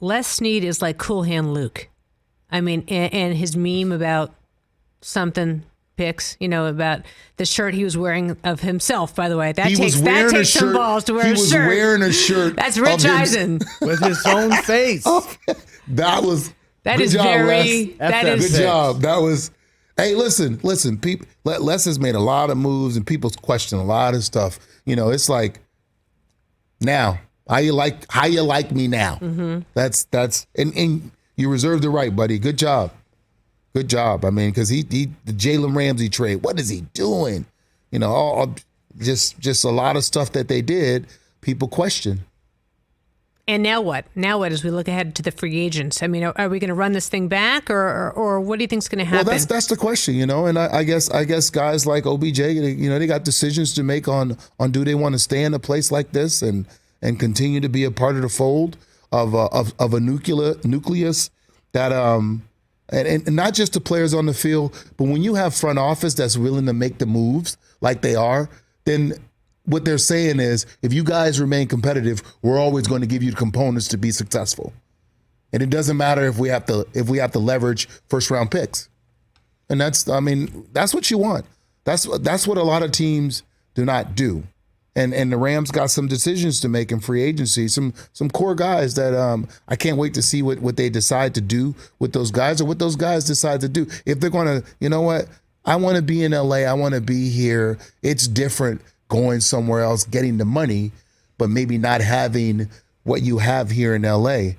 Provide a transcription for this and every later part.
Les Snead is like Cool Hand Luke. I mean, and his meme about something pics, about the shirt he was wearing of himself, by the way. That takes some balls to wear a shirt. He was wearing a shirt. That's Rich Eisen. With his own face. That is good job. That was, hey, listen, people, Les has made a lot of moves and people question a lot of stuff. It's like, now, how you like me now? Mm-hmm. That's and you reserved the right, buddy. Good job. I mean, because the Jalen Ramsey trade, what is he doing? Just a lot of stuff that they did, people question. And now what? As we look ahead to the free agents? I mean, are we going to run this thing back, or what do you think is going to happen? Well, that's the question, And I guess guys like OBJ, they got decisions to make on do they want to stay in a place like this and continue to be a part of the fold of a nucleus that and not just the players on the field, but when you have front office that's willing to make the moves like they are, then what they're saying is, if you guys remain competitive, we're always going to give you the components to be successful. And it doesn't matter if we have to leverage first round picks. And that's what you want. That's what a lot of teams do not do. And the Rams got some decisions to make in free agency, some core guys that I can't wait to see what they decide to do with those guys, or what those guys decide to do. If they're going to, I want to be in LA, I want to be here. It's different going somewhere else, getting the money, but maybe not having what you have here in LA.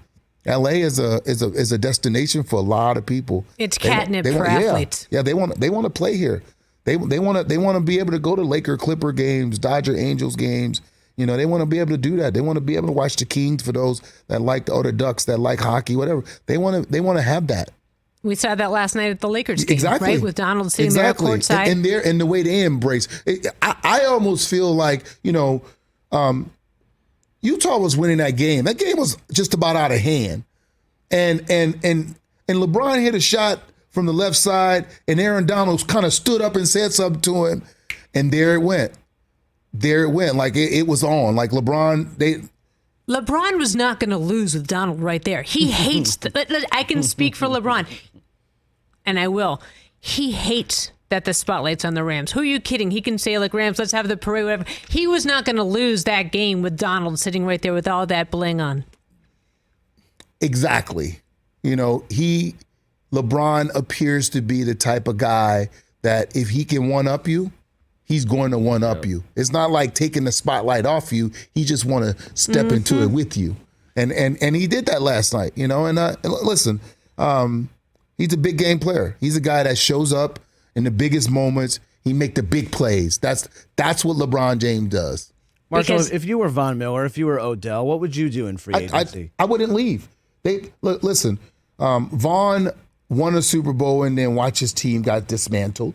LA is a destination for a lot of people. It's catnip for athletes. Yeah, they want to play here. They want to be able to go to Laker Clipper games, Dodger Angels games. They want to be able to do that. They want to be able to watch the Kings for those that like the Ducks, that like hockey, whatever. They want to have that. We saw that last night at the Lakers game, exactly. right? With Donald sitting there courtside. And the way they embrace. I almost feel like, Utah was winning that game. That game was just about out of hand. And LeBron hit a shot from the left side, and Aaron Donald kind of stood up and said something to him, and there it went. Like it was on. Like LeBron was not going to lose with Donald right there. He hates. I can speak for LeBron, and I will. He hates that the spotlight's on the Rams. Who are you kidding? He can say, like, Rams, let's have the parade, whatever. He was not going to lose that game with Donald sitting right there with all that bling on. Exactly. LeBron appears to be the type of guy that if he can one-up you, he's going to one-up you. It's not like taking the spotlight off you. He just want to step into it with you. And he did that last night, And listen, he's a big game player. He's a guy that shows up in the biggest moments. He make the big plays. That's what LeBron James does. Marshall, if you were Von Miller, if you were Odell, what would you do in free agency? I wouldn't leave. Listen, Vaughn won a Super Bowl and then watch his team got dismantled.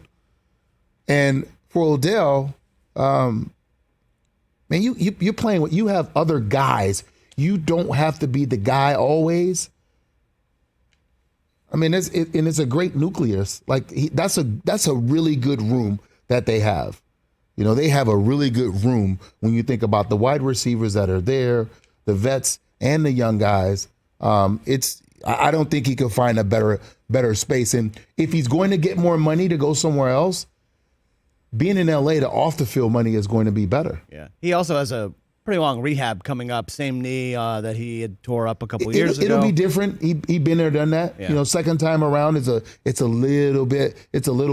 And for Odell, man, you're playing with, you have other guys. You don't have to be the guy always. I mean, it's a great nucleus. Like that's a really good room that they have. They have a really good room when you think about the wide receivers that are there, the vets and the young guys. I don't think he could find a better space. And if he's going to get more money to go somewhere else, being in LA, the off the field money is going to be better. Yeah. He also has a pretty long rehab coming up. Same knee that he had tore up a couple years ago. It'll be different. He been there, done that. Yeah. Second time around it's a little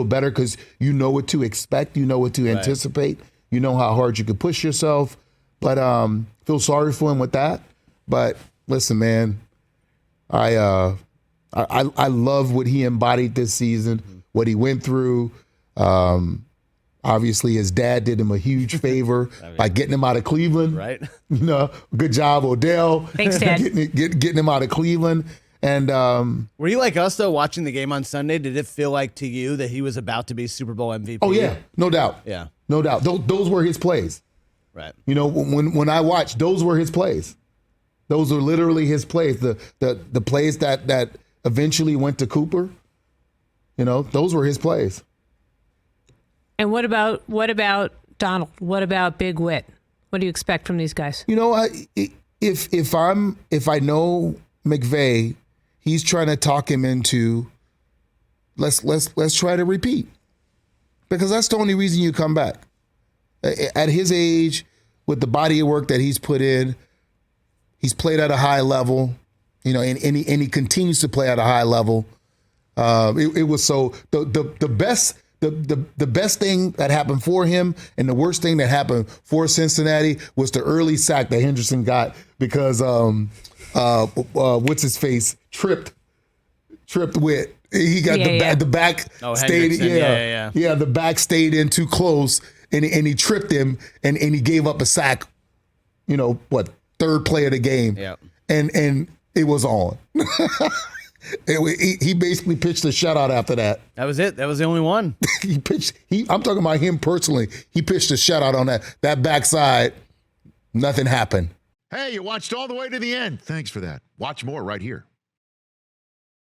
better because you know what to expect. You know what to anticipate. You know how hard you can push yourself. But feel sorry for him with that. But listen, man, I love what he embodied this season, what he went through. Obviously, his dad did him a huge favor by getting him out of Cleveland. Right. Good job, Odell. Thanks, Dad. Getting him out of Cleveland. And were you like us, though, watching the game on Sunday? Did it feel like to you that he was about to be Super Bowl MVP? Oh, yeah. No doubt. Yeah. No doubt. Those were his plays. Right. When I watched, those were his plays. Those are literally his plays. The plays that eventually went to Cooper, those were his plays. And what about Donald? What about Big Wit? What do you expect from these guys? If I know, McVay, he's trying to talk him into let's try to repeat, because that's the only reason you come back. At his age, with the body of work that he's put in, he's played at a high level, and he continues to play at a high level. It was so the best thing that happened for him and the worst thing that happened for Cincinnati was the early sack that Henderson got because what's his face tripped with. He got the back stayed. The back stayed in too close, and he tripped him, and he gave up a sack. Third play of the game, and it was on. He basically pitched a shutout after that. That was it. That was the only one. I'm talking about him personally. He pitched a shutout on that backside. Nothing happened. Hey, you watched all the way to the end. Thanks for that. Watch more right here.